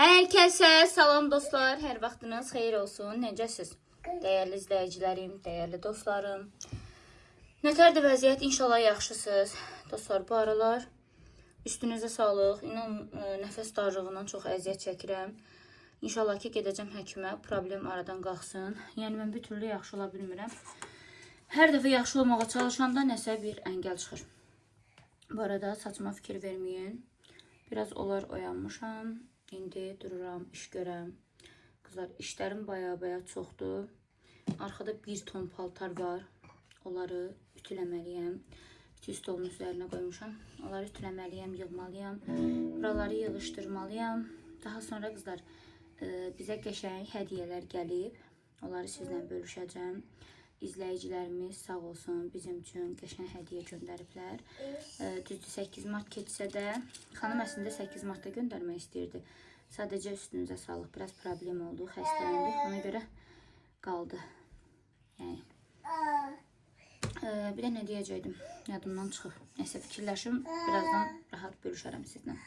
Herkese salam dostlar, hər vaxtınız xeyir olsun. Necəsiz? Dəyərli izləyicilərim, dəyərli dostlarım. Nətərdir vəziyyət? İnşallah yaxşısınız. Dostlar, bu aralar üstünüzə sağlıq. İnan, nəfəs darlığından çox əziyyət çəkirəm. İnşallah ki, gedəcəm həkimə, problem aradan qalxsın. Yəni, mən bir türlü yaxşı ola bilmirəm. Hər dəfə yaxşı olmağa çalışanda nəsə bir əngəl çıxır. Bu arada saçıma fikir verməyin. Biraz olar oyanmışam. İndi dururam, iş görəm. Qızlar, işlərim baya çoxdur. Arxada bir ton paltar var. Onları ütüləməliyəm. Ütü stolunun üzərinə qoymuşam. Onları ütüləməliyəm, yığmalıyam. Buraları yığışdırmalıyam. Daha sonra qızlar, bizə qəşəng hədiyyələr gəlib. Onları sizlə bölüşəcəm. İzləyicilərimiz sağ olsun, bizim üçün qəşəng hədiyyə göndəriblər. Düzdür, 8 mart keçsə də, xanım əslində 8 martda göndərmək istəyirdi. Sadəcə üstünüzə sağlıq, biraz problem oldu, xəstələndi, ona görə qaldı. Yəni. Bir də nə deyəcəkdim, yadımdan çıxıb. Nəsə fikirləşim, birazdan rahat bölüşərəm sizlə.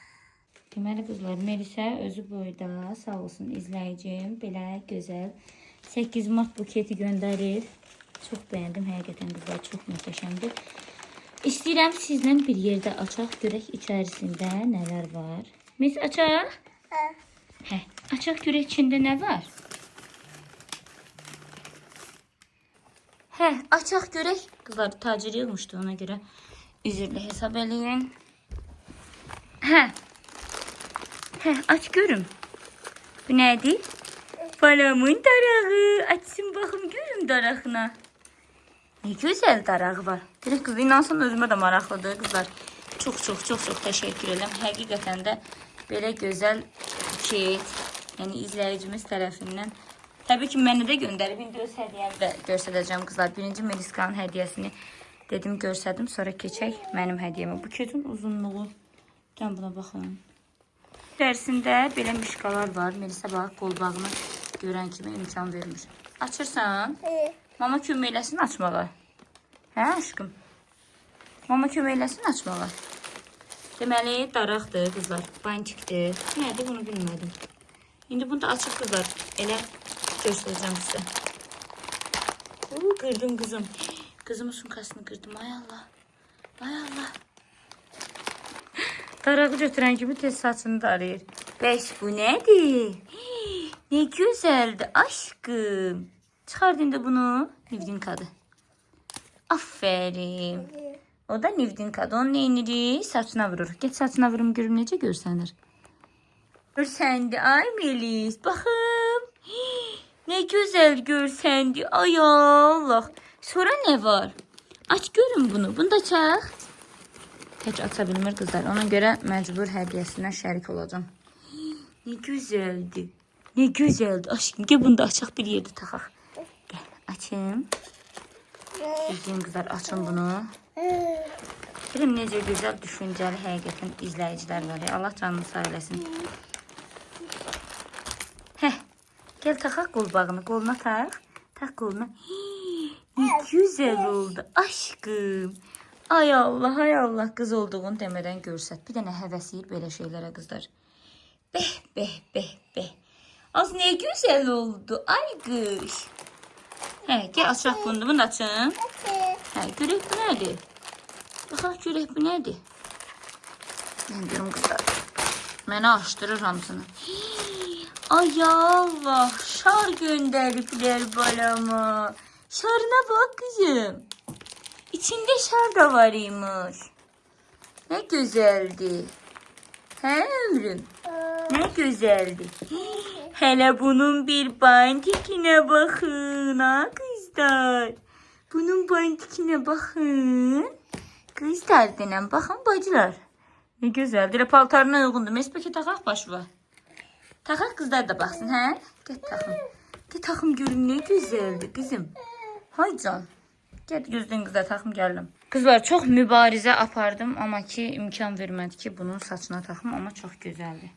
Deməli qızlar, Melisə özü boyda, sağ olsun izləyicim, belə gözəl 8 mart buketi göndərir. Çox bəyəndim, həqiqətən qızlar, çox möhtəşəmdir. İstəyirəm sizlə bir yerdə açaq, görək içərisində nələr var. Mis, açaq? Hə, açaq görək içində nə var? Hə, açaq görək. Qızlar, tacir yığmışdı, ona görə üzrlü hesab eləyin. Hə, aç görüm. Bu nədir? Balamın darağı. Açsın baxım, görüm darağına. Ne güzel darağı var. Direkt kız inansın özüme de maraqlıdır qızlar. Çox təşəkkür edirəm. Həqiqətən də belə gözəl buket, yəni izləyicimiz tərəfindən. Təbii ki, mənə də göndərib. İndi öz hədiyyəmi də göstərəcəm qızlar. Birinci Meliskanın hədiyyəsini dedim göstərdim. Sonra keçək mənim hədiyyəmə. Buketin uzunluğu. Gəlin buna baxın. Dərsində belə mişqalar var. Melisa bax, qolbağını görən kimi imkan vermiş. Açırsan? Mama kömək eləsin açmağa. Hə aşkım? Mama kömək eləsin açmağa. Deməli, daraqdır qızlar. Bantikdir. Nədir bunu bilmədim. İndi bunu da açıq qızlar. Elə göstərəcəm sizə. Qırdım qızım. Qızımın sumkasını qırdım. Ay Allah. Ay Allah. Darağı götürən kimi tez saçını darayır. Bəs bu nədir? Ne güzeldi aşkım. Çıxard indi bunu. Nivdinkadır. Aferin. O da nivdinkadır. Onun neyini saçına vurur. Get saçına vurum görüm necə görsənir. Görsəndi. Ay Melis. Baxım. Ne güzel görsəndi. Ay Allah. Sonra ne var? Aç görün bunu. Bunu da çək. Heç aça bilmir qızlar. Ona görə məcbur hədiyyəsindən şərik olacağım. Ne güzeldi. Ne güzeldi aşkım. Gel bunu da açaq bir yerde taxaq. Gel açayım. Düzgün qızlar açın bunu. Bilin necə gözəl düşüncəli həqiqətən izləyicilər var. Allah canını sağ eləsin. Heh. Gel taxaq qolbağını. Qoluna tax. Tax qoluna. Ne güzel oldu aşkım. Ay Allah, ay Allah. Qız olduğunu demədən görsət. Bir dənə həvəsiyir belə şeylərə qızlar. Beh. Az ne güzel oldu. Ay qış. Hə, gel açaq bunu. Bunu da açın. Hə, görək bu nədir? Baxaq görək bu nədir? Mən görüm qızlar. Mənə açdırır hamısını. Ay Allah. Şar göndəriblər balama. Şarına bak kızım. İçinde şar da var imiş. Ne güzeldi. He ömrüm. Ne güzeldi. Hele bunun bir bantikine bakın ha kızlar. Bunun bantikine bakın. Kızlar denen bakın bacılar. Ne güzel. Dile paltarına uygundu. Mesbeki takak başva. Takak kızlar da baksın he. Gel takım. Gel takım görün ne güzeldi kızım. Hay can. Gel gözden kızlar takım geldim. Kızlar çok mübarize apardım ama ki imkan vermedi ki bunun saçına takım ama çok güzeldi.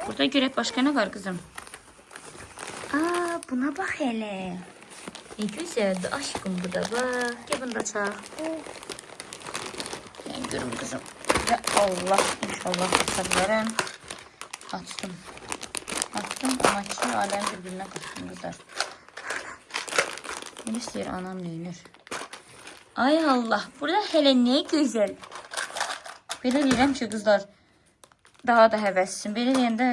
Burada görək başka ne var kızım? Aa buna bak hele. Ne güzeldi aşkım bu da bak. Gel bunu da çak. Ben görüm kızım. Ve Allah inşallah sabırım. Açtım. Açtım ama ki alem birbirine kaçtım kızlar. Ne istiyor anam neyinir? Ay Allah, burada hele ne güzel. Belə deyirəm ki kızlar, daha da həvəssin. Belə deyəndə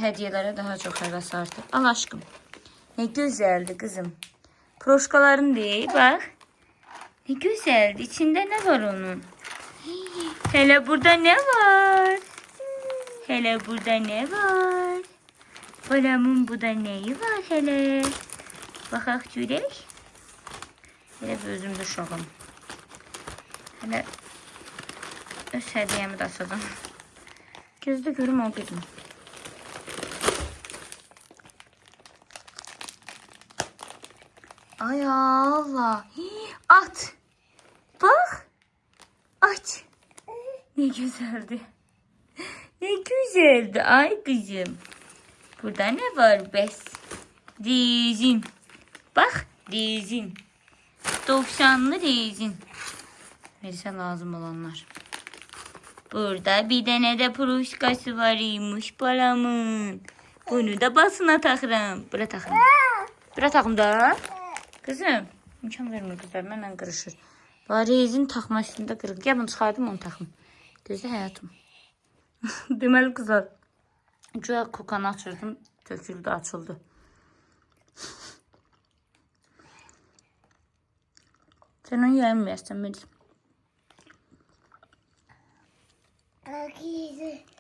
hədiyələrə daha çox həvəs artır. Al aşkım. Ne güzeldi kızım. Proşkaların değil bak. Ne güzeldi. İçinde ne var onun? Hele burada ne var? Hele burada ne var? Balamın burada neyi var hele? Bakak görək. Hele bir özümdə şoğum. Hele öz hədiyəmi də açacağım. Gözdə görüm o kızım. Ay Allah. At. Bak. Aç. Ne güzeldi. Ne güzeldi. Ay kızım. Burada ne var bes? Dizin. Bak dizin. 90'lı dizin. Verirse lazım olanlar. Burada bir tane de pruşkası varıymış balamın. Bunu da basına takıram. Bura takıram. Bura takım da. Kızım. İmkan vermir kızlar. Mənlə qırışır. Varizin takmasında kırıldı. Gel bunu çıxardım onu takım. Gözlə həyatım. Deməli kızlar. Güya kokanı açırdım. Töküldü açıldı. Sen onu yeməyəsən Melis.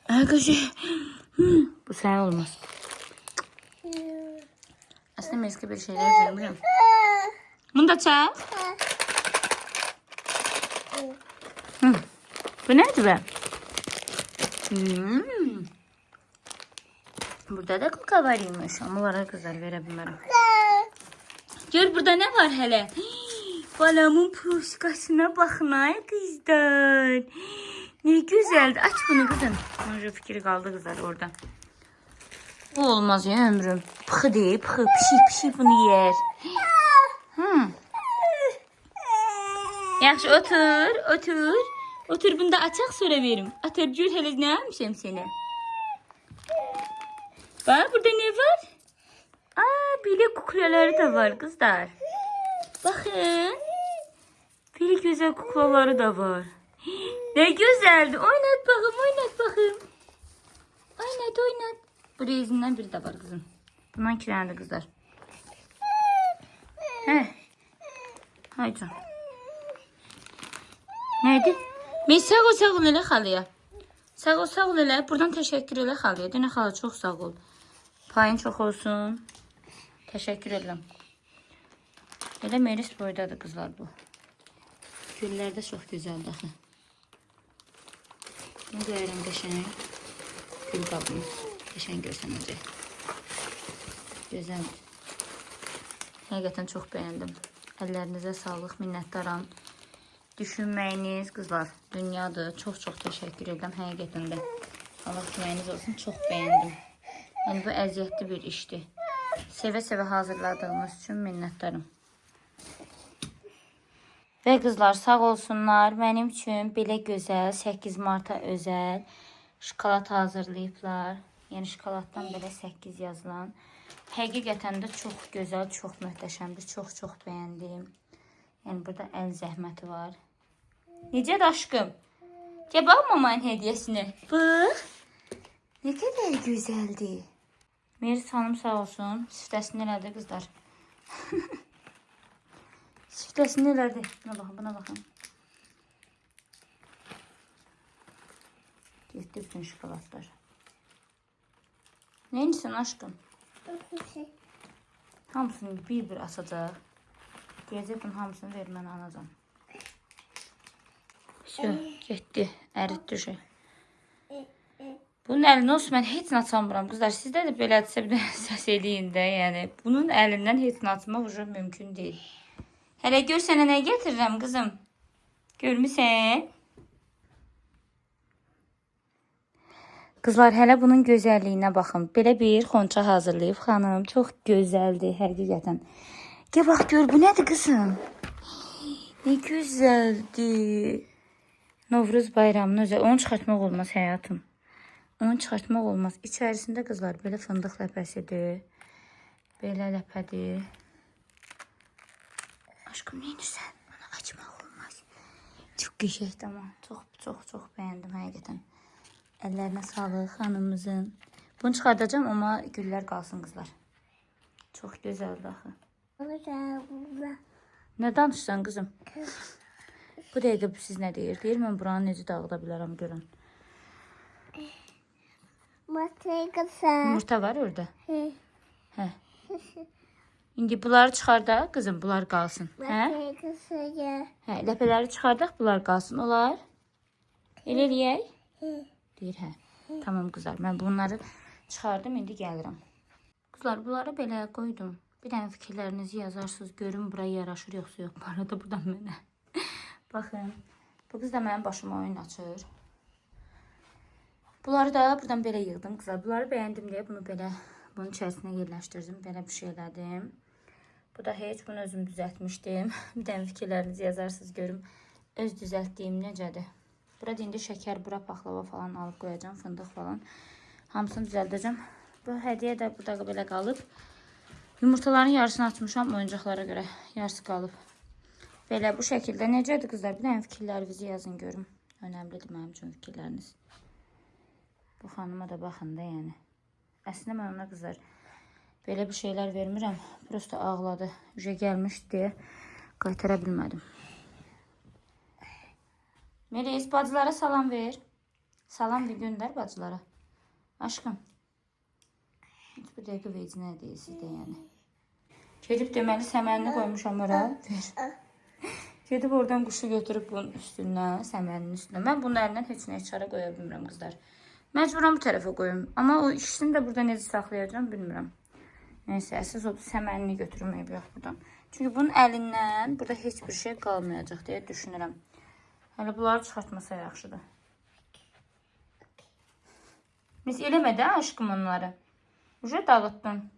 Arkadaşlar. Bu sen olmaz. Aslında Melis'e bir şeyler vermişim. Bunu da çak. Bu neydi be? Burada da kuka varıymış. Ama var güzel verebilirim. Gör burada ne var hele? Balamın proşkasına bakın ay kızlar. Ne güzeldi. Aç bunu kızım. Önce fikri kaldı kızlar orada. Bu olmaz ya ömrüm. Pıxı değil pıxı. Pişir bunu yer. Yaxşı otur. Otur bunu da açaq sonra verim. Atır gör hele ne yapmışım seni. Bak burada ne var? Aa böyle kuklaları da var kızlar. Bakın. Böyle güzel kuklaları da var. Ne güzeldi. Oynat bakayım. Oynat. Bu rezinden biri de var kızım. Bundan kilendi kızlar. Haydi. Neydi? Ben sağ ol elə xalıya. Sağ ol elə. Buradan teşekkür elə xalıya. Dönə xala çok sağ ol. Payın çok olsun. Teşekkür ederim. Elə Melis boydadır kızlar bu. Güllər də çox gözəldir axı. Bunu qoyarım qəşəng. Gül qabını. Qəşəng görsənəcək. Gözəldir. Həqiqətən çox bəyəndim. Əllərinizə sağlıq, minnətdaram. Düşünməyiniz kızlar dünyadır. Çok teşekkür ederim həqiqətən də. Allah köməyiniz olsun. Çox bəyəndim. Yəni bu əziyyətli bir işdir. Sevə hazırladığınız üçün minnətdarım. Və qızlar sağ olsunlar. Mənim üçün belə gözəl 8 Marta özəl şokolad hazırlayıblar. Yəni şokoladdan belə 8 yazılan. Həqiqətən də çox gözəl, çox möhtəşəmdir. Çox bəyəndim. Yəni burada əl zəhməti var. Necədir aşkım? Gəl bax mamanın hediyesini. Bax. Ne kadar güzeldi. Meris hanım sağ olsun. Süftəsini elədi kızlar. Süftəsini elədi. Buna bakın. Getdi bütün şokoladlar. Neyinsin aşkım? Hamısını bir asacaq. Deyəcək bunun hamısını verməni alacağım. Getdi. Əritdi şey. Bunun əlini olsun, mən heç nə açamıram. Qızlar, sizdə də belədirsə bir də səs eləyin də. Yəni, bunun əlindən heç nə açmaq mümkün deyil. Hələ gör sənə nə gətirirəm, qızım. Görmüsən? Qızlar, hələ bunun gözəlliyinə baxın. Belə bir xonça hazırlayıb xanım. Çox gözəldir, həqiqətən. Gəl bax, gör, bu nədir qızım? Ne gözəldir. Novruz bayramının özəl. Onu çıxartmaq olmaz həyatım. Onu çıxartmaq olmaz. İçərisində qızlar belə fındıq ləpəsidir. Belə ləpədir. Aşkım neyinirsən? Onu açmaq olmaz. Çox qəşəngdir amma. Çox bəyəndim həqiqətən. Əllərinə sağlıq xanımımızın. Bunu çıxardacağım amma güllər qalsın qızlar. Çox gözəldir axı. Nə danışsan qızım? Bu dəqiqə siz nə deyir? Deyir mən buranı necə dağıda bilərəm görün. Yumurta var orada. Hə. İndi bunları çıxardaq qızım, bunlar qalsın. Hə? Hə, ləpələri çıxardaq, bunlar qalsın. Olar? Elə eləyək? Deyir hə. Tamam qızlar, mən bunları çıxardım, indi gəlirəm. Qızlar, bunları belə qoydum. Bir dənə fikirlərinizi yazarsınız. Görün buraya yaraşır yoxsa yox. Bu arada buradan mənə. Baxın. Bu qız da mənim başıma oyun açır. Bunları da buradan belə yığdım qızlar. Bunları bəyəndim deyə bunu belə bunun içərisinə yerləşdirdim. Belə bir şey elədim. Bu da heç bunu özüm düzəltmişdim. Bir dənə fikirlərinizi yazarsınız. Görüm öz düzəltdiyim necədir. Burada indi şəkər, bura paxlava falan alıb qoyacağım. Fındıq falan. Hamısını düzəldəcəm. Bu hədiyyə də burada belə qalıb. Yumurtaların yarısını atmışam oyuncaqlara görə. Yarısı qalıb. Belə bu şəkildə necədir qızlar? Bir dənə fikirlərinizi yazın görüm. Önəmlidir mənim üçün fikirləriniz. Bu xanıma da baxın da yəni. Əslində mən ona qızlar belə bir şeylər vermirəm. Prosta ağladı. Ücə gəlmişdi deyə qaytara bilmədim. Melis, bacılara salam ver. Salam ver, göndər bacılara. Aşkım. Heç bu dəqiqə vecinə deyil sizdə yəni. Gedib deməli səmənini qoymuşam ora. Ver. Gedib oradan quşu götürüb bunun üstündən, səməninin üstündən. Mən bunun əlindən heç nə içara qoya bilmirəm qızlar. Məcburam bu tərəfə qoyum. Amma o ikisini də burada necə saxlayacağım bilmirəm. Neyse, əsas odur səmənini götürməyib yox buradan. Çünki bunun əlindən burada heç bir şey qalmayacaq deyə düşünürəm. Hələ bunları çıxartmasa yaxşıdır. Biz eləmə də aşkım onları. Uca dağıtdın.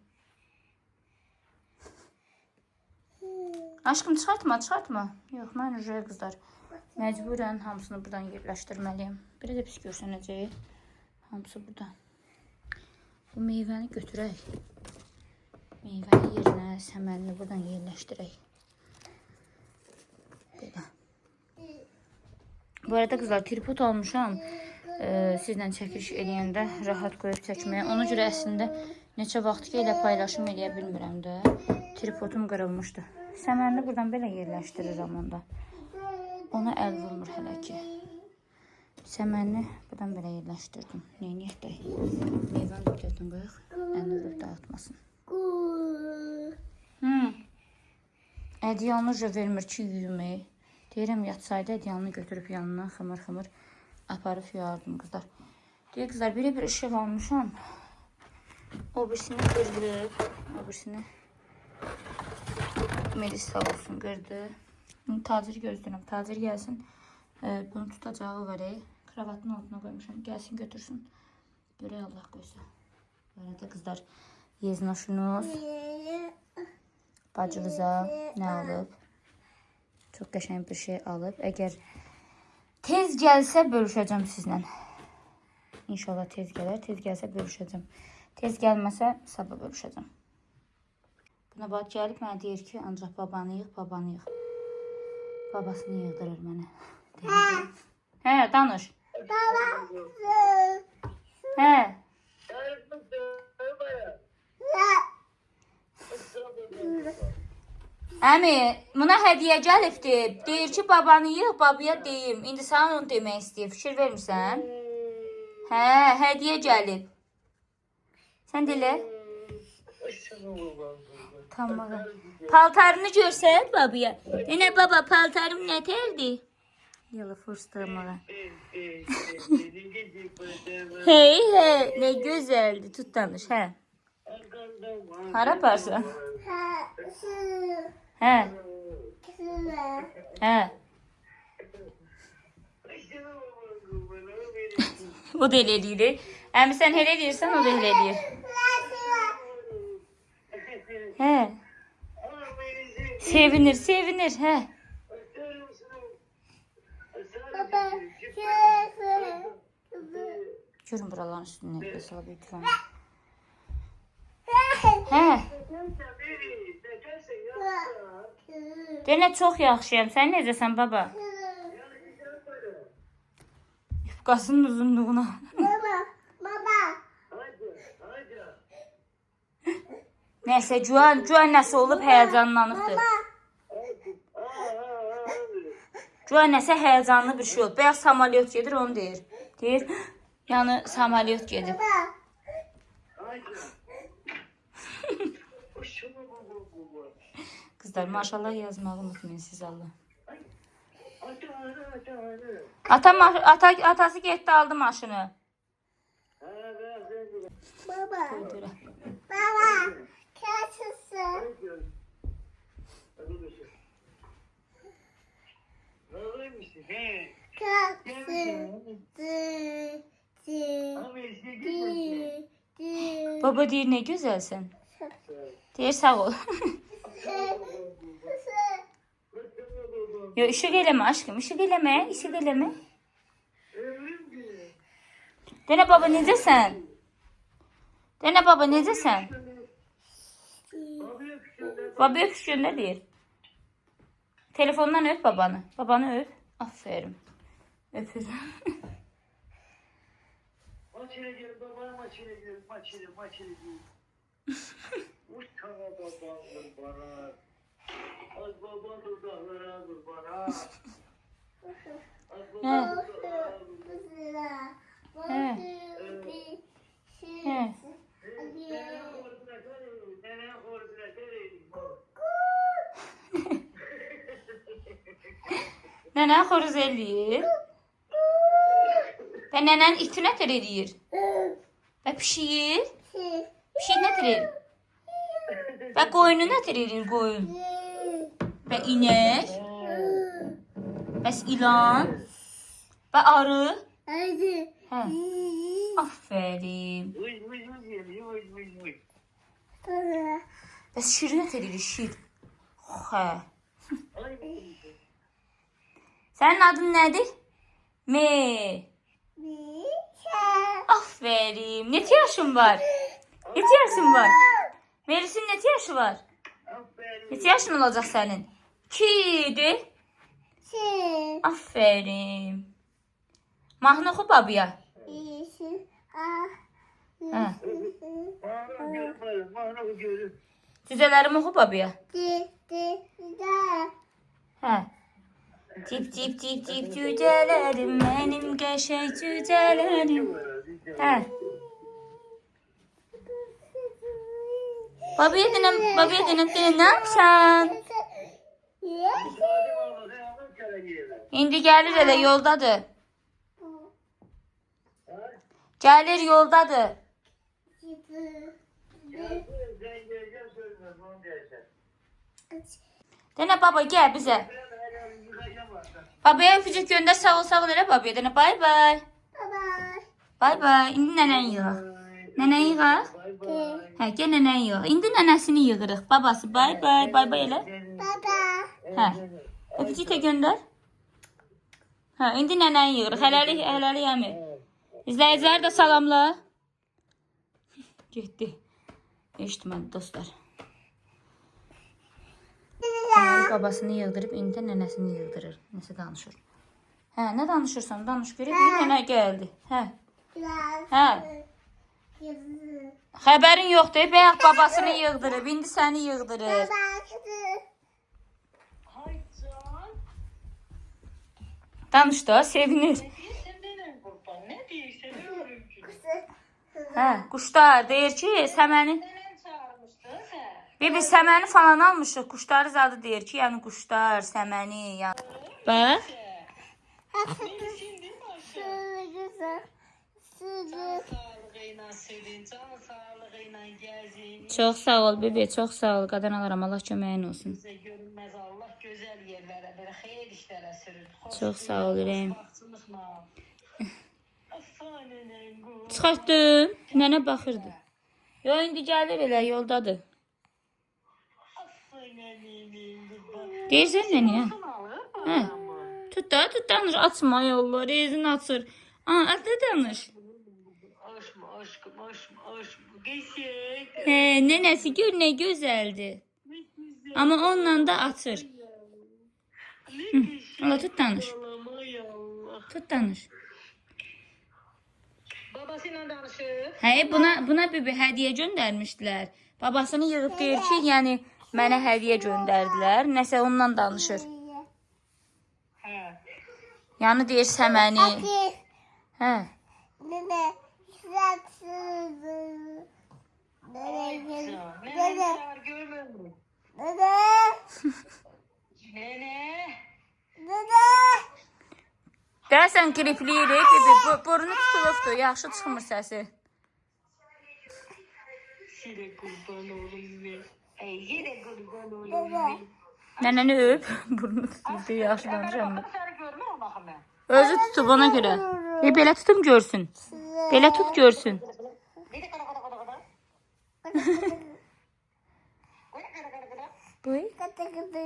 Aşkım çıxartma. Yox, mən uca qızlar. Məcburən hamısını buradan yerləşdirməliyim. Bir də pis görsənəcək. Hamısı burada. Bu meyvəni götürək. Meyvəni yerinə səmənini buradan yerləşdirək. Belə. Bu arada qızlar tripod almışam. Sizlə çəkiliş eləyəndə rahat qoyub çəkməyə. Ona görə əslində neçə vaxt ki elə paylaşım eləyə bilmirəm də. Tripodum qırılmışdı. Səmənini buradan belə yerləşdirirəm onda. Ona əl vurmur hələ ki. Səmənini buradan belə yerləşdirdim. Neyniyək də? Meyvəni də götürün qoyaq. Əlini vurub dağıtmasın. Ədiyanı vermir ki yuyumayı. Deyirəm yatsaydı ədiyanını götürüb yanına xımır aparıb yuyardım qızlar. Deyək qızlar, belə bir işe almışam. O birisini qırıb. O birisini Melis sağ olsun qırdı. Tacir gözləyirəm. Tacir gəlsin. Bunu tutacağı var. Kravatın altına qoymuşam. Gəlsin götürsün. Görək Allah qoysa. Bu arada qızlar yeznoşunuz bacınıza nə alıb? Çox qəşəng bir şey alıb. Əgər tez gəlsə bölüşəcəm sizlə. İnşallah tez gələr. Tez gəlsə bölüşəcəm. Tez gəlməsə sabah bölüşəcəm. Buna bax gəlib mənə deyir ki, ancaq babanı yığ. Babasını yığdırır mənə. Hə, danış. Hə. Əmi, buna hədiyyə gəlibdir. Deyir ki, babanı yığ, babaya deyim. İndi sana onu demək istəyir. Fikir vermirsən? Hə, hədiyyə gəlib. Sən delə. Tamam. Paltarını görsək babaya. Yenə baba, paltarım nə tərdir? Yalı fırstırmağa. Hey, nə gözəldir. Tut danış, hə. Hara aparsan? Hə. Hə. O da elə eləyir. Əmi sən elə eləyirsən, o da elə eləyir. Hə. Sevinir, hə. Görün buraların üstüne nefes alıb lütfen. Hə. Denə çox yaxşıyam. Sən necəsən baba? Yufqasının uzunluğuna. Nəysə, Güən nəsə olub həyəcanlanıbdır. Güən nəsə həyəcanlı bir şey olub. Bəyaz samolyot gedir, onu deyir. Deyir, yəni samolyot gedir. Kızlar maşallah yazmağı unutmayın siz Allah. Atası getdi aldı maşını. Baba. Buyur. Baba. Kaçısı. Baba deyir ne güzelsin. Deyir sağ ol. Yo işıq eləmə aşkım, işıq eləmə, işıq eləmə. Denə baba necəsən? Denə baba necəsən? Baba öpüş göndər deyir. Telefondan öp babanı. Babanı öp. Aferin. Öpür. Maçına gel baba, maçına gel, maçına gel. Uçtana babandır bana. Az baba dudaklara dur bana. Az baba dudaklara dur bana. He. Nene horzuna gelin. Nənə xoruz eləyir. Və nənənin iti nətər eləyir? Və pişiyir. Pişik nətər eləyir? Və qoyunu nətər eləyir qoyun? Və inək. Bəs ilan. Və arı. Hə. Aferin. Vıy vıy vıy vıy vıy vıy. Bəs şir nətər eləyir şir? Hə. Ay Sənin adın nədir? Aferin. Neçə yaşın var? Neçə yaşın var? Melis'in neçə yaşı var? aferin. Neçə yaşın olacaq sənin? 2'dir. Aferin. Mahnı oxu babaya. Hə. Bana görmez, bana görür. Cüzələrimi oxu babaya. Hə. Cip cip cip cip cücələrim, mənim qəşəng cücələrim. Hə. Babaya denəm, nə yapsan? Zalim olmadı, yanlış kere giyelim. İndi gəlir elə yoldadır. Gəlir yoldadır. Sen geleceğim söylemez, onu diyeceksin. Denə baba gəl bizə. Ben helal yıkayacağım artık. Babaya öpücük göndər, sağ ol elə babaya. Denə bay bay. Bay bay. İndi nənən yığaq. Nənən yığaq? Bay bay. Hə, gəl nənən yığaq. İndi nənəsini yığırıq. Babası bay bay. Bay bay elə. Hə. Öpücük də göndər. Hə, indi nənəni yığırıq. Hələlik əmi. İzləyiciləri də salamla. Getdi. Eşitmədi dostlar. Babasını yığdırıb, indi nənəsini yığdırır. Nəsə danışır. Hə, nə danışırsan? Danış görək. Bir nənə gəldi. Hə. Hə. Xəbərin yoxdur. Bəyək babasını yığdırıb, indi səni yığdırır. Haycan. Danış da, sevinir. Sen benim kurban. Ne diye seviyorum ki? Hə, quşlar deyir ki, səməni... Nenen çağırmıştın sen? Bibi, səməni falan almışıq. Quşları zadı deyir ki, yəni quşlar, səməni, yəni... Bax. Neymişsin değil mi aşağı? Can sağlığıyla sevin, can sağlığıyla gezin. Çox sağ ol bibi, çox sağ ol. Qadan alaram, Allah köməyin olsun. Bize görünmez Allah güzel yerlere, böyle hayır işlere sürür. Çox sağ ol ürəyim. Baksınızma. Afanenin bu. Çıxartdım. Nənə baxırdı. Yo, indi gəlir elə, yoldadır. Afanenin bu. Deyirsən nənəyə? Hə. Hə. Tut da, tut danış. Açma yolları, ezin açır. Aa, da danış. aşkım, aşkım, aşkım. Geçecek. Nənəsi gör nə gözəldir. Ne güzel. Amma onunla da atır. Ne güzel. Ola tut danış. Ağlama ya Allah. Tut danış. Babasıyla danışır. Hə, buna bir hədiyyə göndərmişdilər. Babasını yığıb deyir ki, yəni mənə hədiyyə göndərdilər. Nəsə onunla danışır. He. Yəni deyir səməni. Hə. Nene. Güzelsin. Nene. Ne var görmüyor musun? Nene. Nene. Nene. Deyəsən qripliyik, burnu tutulubdur, yaxşı çıxmır səsi. Yine kurban oğlum be. Yine kurban oğlum be. Nənəni öp, burnu tutulubdur, yaxşı danışam. Seni görmüyorum bakın ben. Özü tutub ona görə. Belə tutum görsün. Belə tut görsün. Bir de kara kara kara kara. Buy. Kıtı kıtı.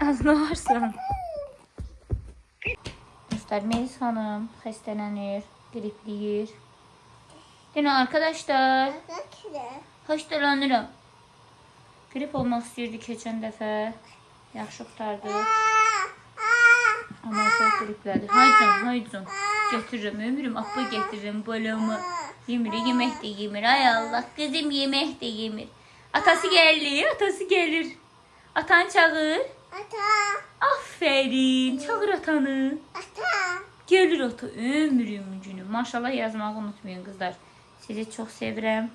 Ağzına varsan. Dostlar, Melis Hanım xəstələnir, qripliyir. Denə arkadaşlar, xəstələnirəm. Grip olmaq istəyirdi keçən dəfə. Yaxşı qutardı. Amma çox griplədi. Haycan. Götürürüm, ömrüm, appa getiririm balımı. Yemir, yemək də yemir. Ay Allah, qızım yemək də yemir. Atası gəlir. Atan çağır. Ata. Aferin, çağır atanı. Ata. Gelir ata, ömrüm günüm. Maşallah yazmağı unutmayın qızlar. Sizi çox sevirəm.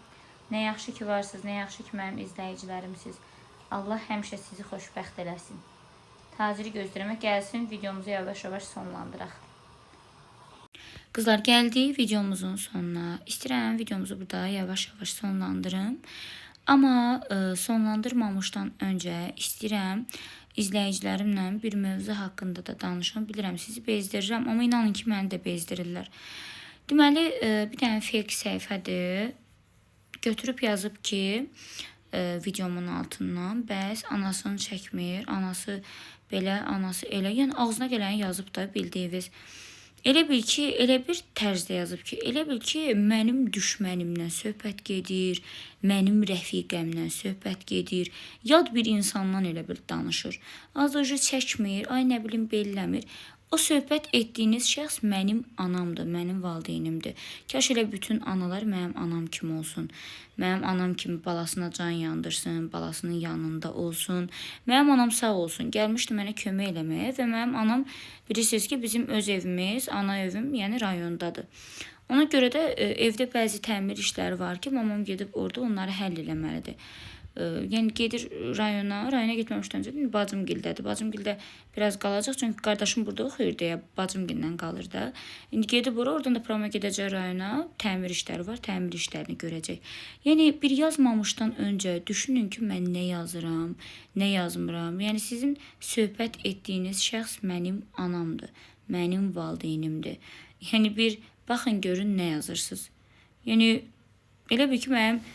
Nə yaxşı ki varsınız, nə yaxşı ki mənim izləyicilərimsiz. Allah həmişə sizi xoşbəxt eləsin. Taciri gözləmək gəlsin, videomuzu yavaş-yavaş sonlandıraq. Qızlar, gəldik videomuzun sonuna. İstəyirəm videomuzu burada yavaş-yavaş sonlandırım. Amma sonlandırmamışdan öncə istəyirəm izləyicilərimlə bir mövzu haqqında da danışım. Bilirəm, sizi bezdirirəm, amma inanın ki, məni də bezdirirlər. Deməli, bir dənə fake səhifədir. Götürüb yazıb ki, videomun altından, bəs anasını çəkmir, anası belə, anası elə, yəni ağzına gələni yazıb da bildiyiniz. Elə bil ki, elə bir tərzdə yazıb ki, elə bil ki, mənim düşmənimlə söhbət gedir, mənim rəfiqəmlə söhbət gedir, yad bir insandan elə bir danışır. Azıcı çəkmir, ay nə bilim belləmir. O söhbət etdiyiniz şəxs mənim anamdır, mənim valideynimdir. Kaş elə bütün analar mənim anam kimi olsun. Mənim anam kimi balasına can yandırsın, balasının yanında olsun. Mənim anam sağ olsun. Gəlmişdi mənə kömək eləməyə və mənim anam, bilirsiniz ki, bizim öz evimiz, ana evim, yəni rayondadır. Ona görə də evdə bəzi təmir işləri var ki, mamam gedib orada onları həll eləməlidir. Yəni gedir rayona getməmişdən öncə bacımgildədir. Bacımgildə biraz qalacaq, çünki qardaşım burada oxuyur deyə bacımgillə qalır da. İndi gedib oradan da proma gedəcək rayona, təmir işləri var, təmir işlərini görəcək. Yəni bir yazmamışdan öncə düşünün ki, mən nə yazıram, nə yazmıram. Yəni sizin söhbət etdiyiniz şəxs mənim anamdır, mənim valideynimdir. Yəni bir baxın görün nə yazırsınız. Yəni elə bir ki, mənim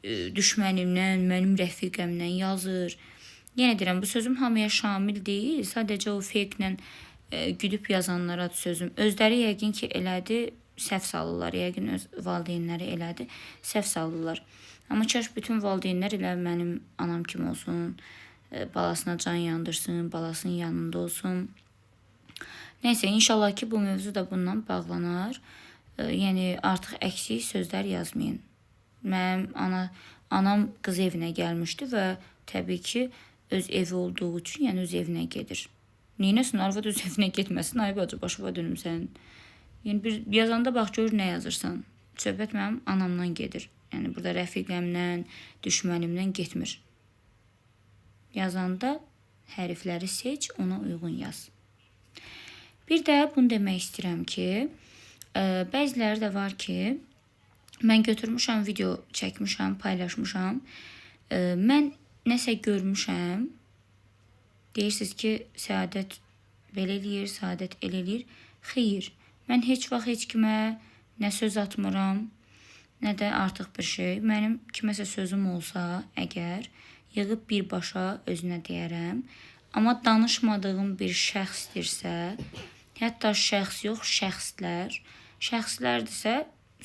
düşmənimdən, mənim rəfiqəmdən yazır. Yenə deyirəm, bu sözüm hamıya şamil deyil. Sadəcə o fake-lə güdüb yazanlara sözüm. Özləri yəqin ki, elədi, səhv salırlar. Yəqin öz valideynləri elədi, səhv salırlar. Amma kaş bütün valideynlər elə mənim anam kimi olsun, balasına can yandırsın, balasının yanında olsun. Neysə, inşallah ki, bu mövzu da bundan bağlanar. Yəni, artıq əksik sözlər yazmayın. Mənim anam qız evinə gəlmişdi və təbii ki, öz evi olduğu üçün, yəni öz evinə gedir. Neynəsin, arvad öz evinə getməsin, ay bacı, başıva dönüm sən. Yəni, bir yazanda bax, gör nə yazırsan. Söhbət mənim anamdan gedir. Yəni, burada rəfiqəmdən, düşmənimdən getmir. Yazanda hərfləri seç, ona uyğun yaz. Bir də bunu demək istəyirəm ki, bəziləri də var ki, mən götürmüşəm, video çəkmişəm, paylaşmışam. Mən nəsə görmüşəm. Deyirsiniz ki, Səadət belə eləyir, Səadət elə eləyir. Xeyr, mən heç vaxt heç kimə nə söz atmıram, nə də artıq bir şey. Mənim kiməsə sözüm olsa, əgər yığıb birbaşa özünə deyərəm. Amma danışmadığım bir şəxsdirsə, hətta şəxs yox, şəxslərdirsə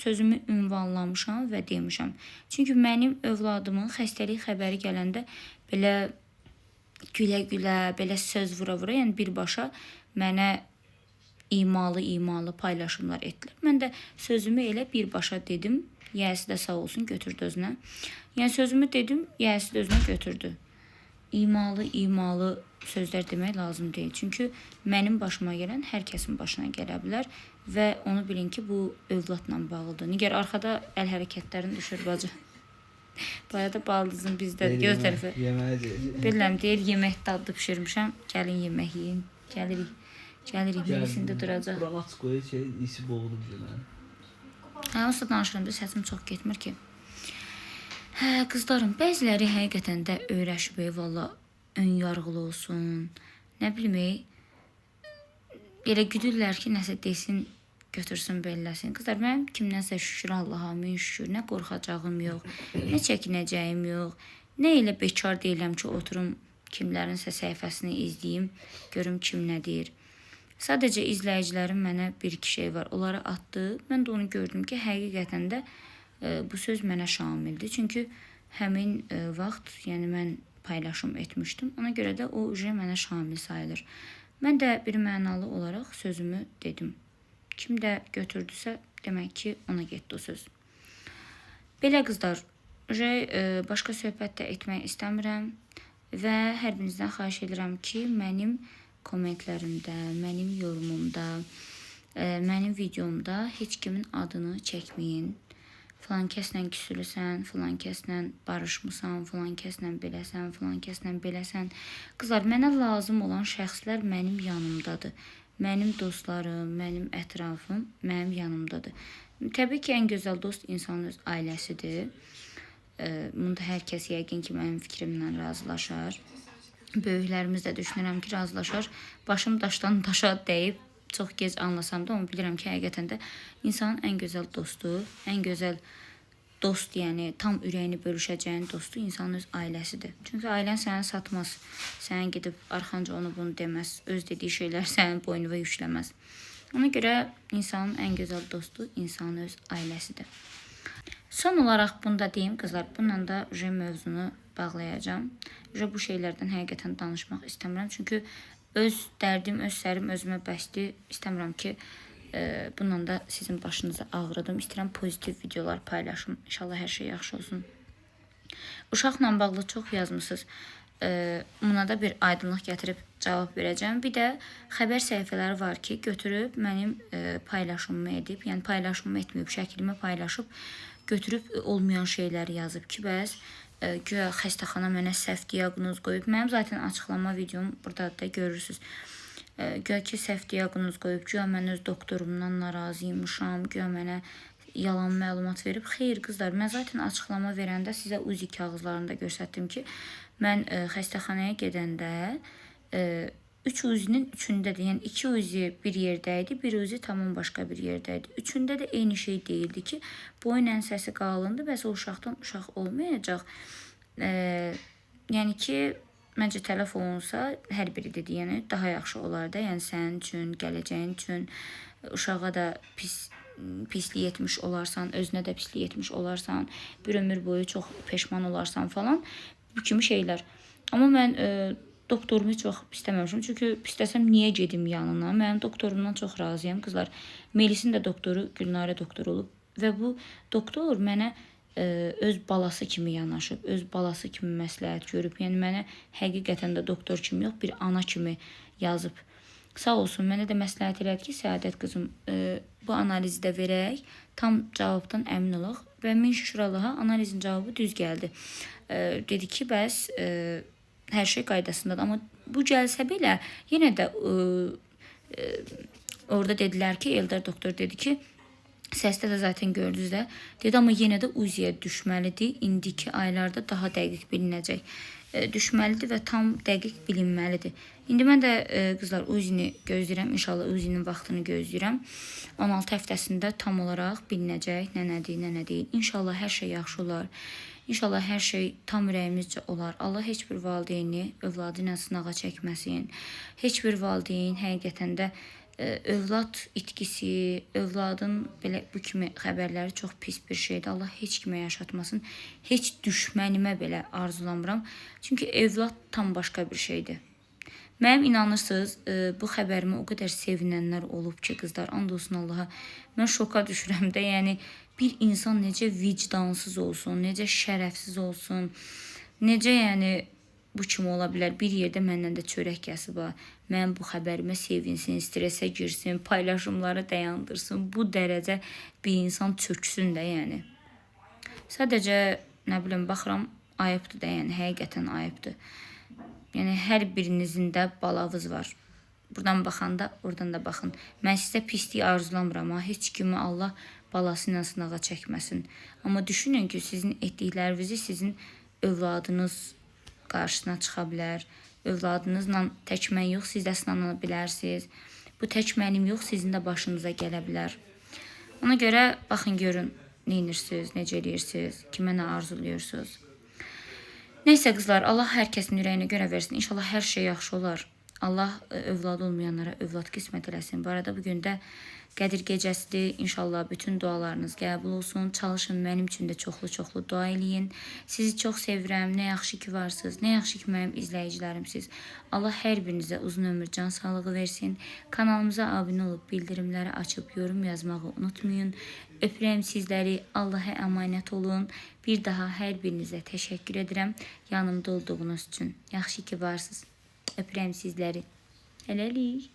sözümü ünvanlamışam və demişəm. Çünki mənim övladımın xəstəlik xəbəri gələndə belə gülə-gülə, belə söz vura-vura, yəni birbaşa mənə imalı paylaşımlar etdilər. Mən də sözümü elə birbaşa dedim. Yəsi də sağ olsun götürdü özünə. Yəni sözümü dedim, yəsi də özünə götürdü. İmalı sözlər demək lazım deyil. Çünki mənim başıma gələn hər kəsin başına gələ bilər və onu bilin ki, bu övladla bağlıdır. Nigar arxada əl hərəkətlərin düşür bacı. Bu arada baldızın bizdə göz tərəfi. Bilirəm, deyir, yemək dadlı pişirmişəm. Gəlin yemək yiyin. Gəlirik. Birisində duracaq. Buranı aç qoy, isi boğulur bizə. Hə, onsuz da danışıram da səsim çox getmir ki. Hə, qızlarım, bəziləri həqiqətən də öyrəşib, valla ön yarğılı olsun. Nə bilmək, elə güdürlər ki, nəsə desin, götürsün, belləsin. Qızlar, mənim kimdənsə şükür Allaha, min şükür, nə qorxacağım yox, nə çəkinəcəyim yox, nə elə bekar deyiləm ki, oturum kimlərinsə səhifəsini izləyim, görüm kim nə deyir. Sadəcə izləyicilərim mənə bir-iki şey var, onları atdı. Mən də onu gördüm ki, həqiqətən də bu söz mənə şamildir. Çünki həmin vaxt, yəni mən paylaşım etmişdim. Ona görə də o mənə şamil sayılır. Mən də bir mənalı olaraq sözümü dedim. Kim də götürdüsə, demək ki, ona getdi o söz. Belə qızlar, başqa söhbət də etmək istəmirəm və hər birinizdən xahiş edirəm ki, mənim kommentlərimdə, mənim yorumumda, mənim videomda heç kimin adını çəkməyin. Falan kəslə küsülüsən, falan kəslə barışmısan, falan kəslə beləsən, falan kəslə beləsən. Qızlar, mənə lazım olan şəxslər mənim yanımdadır. Mənim dostlarım, mənim ətrafım mənim yanımdadır. Təbii ki, ən gözəl dost insanın öz ailəsidir. Bunda hər kəs yəqin ki, mənim fikrimlə razılaşar. Böyüklərimiz də düşünürəm ki, razılaşar. Başım daşdan daşa dəyib, çox gec anlasam da, onu bilirəm ki, həqiqətən də insanın ən gözəl dostu, ən gözəl dost, yəni tam ürəyini bölüşəcəyin dostu insanın öz ailəsidir. Çünki ailən səni satmaz, sənə gedib arxanca onu bunu deməz, öz dediyi şeylər sənin boynuna yükləməz. Ona görə insanın ən gözəl dostu insanın öz ailəsidir. Son olaraq bunu da deyim, qızlar, bununla da mövzunu bağlayacağım. Bu şeylərdən həqiqətən danışmaq istəmirəm. Çünki öz dərdim, öz sərim özümə bəsdir. İstəmirəm ki, bununla da sizin başınızı ağrıdım. İstəyirəm pozitiv videolar paylaşım. İnşallah hər şey yaxşı olsun. Uşaqla bağlı çox yazmısınız. Buna da bir aydınlıq gətirib cavab verəcəm. Bir də xəbər səhifələri var ki, götürüb mənim paylaşımımı edib, yəni paylaşımımı etməyib, şəklimi paylaşıb, götürüb olmayan şeyləri yazıb ki, bəs güya xəstəxana mənə səhv diaqnoz qoyub. Mənim zaten açıqlama videom burada da görürsünüz. Güya ki, səhv diaqnoz qoyub, güya mən öz doktorumdan narazıymışam, güya mənə yalan məlumat verib. Xeyr, qızlar, mən zaten açıqlama verəndə sizə UZI kağızlarında göstərdim ki, mən xəstəxanaya gedəndə 3 UZI-nin 3-ündədir. Yəni 2 UZI bir yerdə idi, bir UZI tamam başqa bir yerdə idi. 3-ündə də eyni şey deyildi ki, boyun ənsəsi qalındı, bəs o uşaqdan uşaq olmayacaq. Yəni ki, məncə tələf olunsa hər biri dedi, yəni daha yaxşı olardı. Yəni sənin üçün, gələcəyin üçün, uşağa da pislik etmiş olarsan, özünə də pislik etmiş olarsan, bir ömür boyu çox peşman olarsan falan, bu kimi şeylər. Amma mən doktorumu çox istəməmişim. Çünki istəsəm niyə gedim yanına? Mənim doktorumdan çox razıyam. Qızlar, Melisin də doktoru Gülnarə doktor olub və bu doktor mənə öz balası kimi yanaşıb, öz balası kimi məsləhət görüb. Yəni mənə həqiqətən də doktor kimi yox, bir ana kimi yazıb. Sağ olsun, mənə də məsləhət elədi ki, Səadət qızım, bu analizi də verək, tam cavabdan əmin olaq və min şükür Allaha analizin cavabı düz gəldi. Dedi ki, bəs hər şey qaydasındadır. Amma bu gəlsə belə, yenə də orada dedilər ki, Eldar doktor dedi ki, səsdə də zaten gördünüz də, dedi, amma yenə də UZI-yə düşməlidir. İndiki aylarda daha dəqiq bilinəcək. Düşməlidir və tam dəqiq bilinməlidir. İndi mən də qızlar UZI-ni gözləyirəm. İnşallah UZI-nin vaxtını gözləyirəm. 16 həftəsində tam olaraq bilinəcək nə nədir, nə nə deyil. İnşallah hər şey yaxşı olar. İnşallah hər şey tam ürəyimizcə olar. Allah heç bir valideyni övladı ilə sınağa çəkməsin. Heç bir valideyn həqiqətən də övlad itkisi, övladın belə bu kimi xəbərləri çox pis bir şeydir. Allah heç kimə yaşatmasın. Heç düşmənimə belə arzulamıram. Çünki övlad tam başqa bir şeydir. Mənim inanırsınız, bu xəbərimə o qədər sevinənlər olub ki, qızlar, and olsun Allaha, mən şoka düşürəm də, yəni bir insan necə vicdansız olsun, necə şərəfsiz olsun, necə yəni bu kimi ola bilər. Bir yerdə məndən də çörək kəsib ha. Mən bu xəbərimə sevinsin, stresə girsin, paylaşımları dayandırsın. Bu dərəcə bir insan çöksün də, yəni. Sadəcə, nə bilim, baxıram, ayıbdır da, yəni, həqiqətən ayıbdır. Yəni, hər birinizin də balavız var. Buradan baxanda, oradan da baxın. Mən sizə pisliyi arzulamıram, ha. Heç kimi Allah balası ilə sınağa çəkməsin. Amma düşünün ki, sizin etdiklərinizi sizin övladınız qarşısına çıxa bilər. Övladınızla tək mən yox, siz də sınana bilərsiniz. Bu tək mənim yox, sizin də başınıza gələ bilər. Ona görə baxın, görün, nə edirsiniz, necə edirsiniz, kimə nə arzuluyorsunuz. Neysə qızlar, Allah hər kəsin ürəyinə görə versin. İnşallah hər şey yaxşı olar. Allah övladı olmayanlara övlad qismət eləsin. Bu arada bugün də Qədir gecəsidir. İnşallah bütün dualarınız qəbul olsun. Çalışın, mənim üçün də çoxlu-çoxlu dua eləyin. Sizi çox sevirəm. Nə yaxşı ki varsınız. Nə yaxşı ki mənim izləyicilərimsiz. Allah hər birinizə uzun ömür, can sağlığı versin. Kanalımıza abunə olub, bildirimləri açıb, yorum yazmağı unutmayın. Öpürəm sizləri. Allah'a əmanət olun. Bir daha hər birinizə təşəkkür edirəm. Yanımda olduğunuz üçün. Yaxşı ki varsınız. Öpürəm sizləri. Hələlik.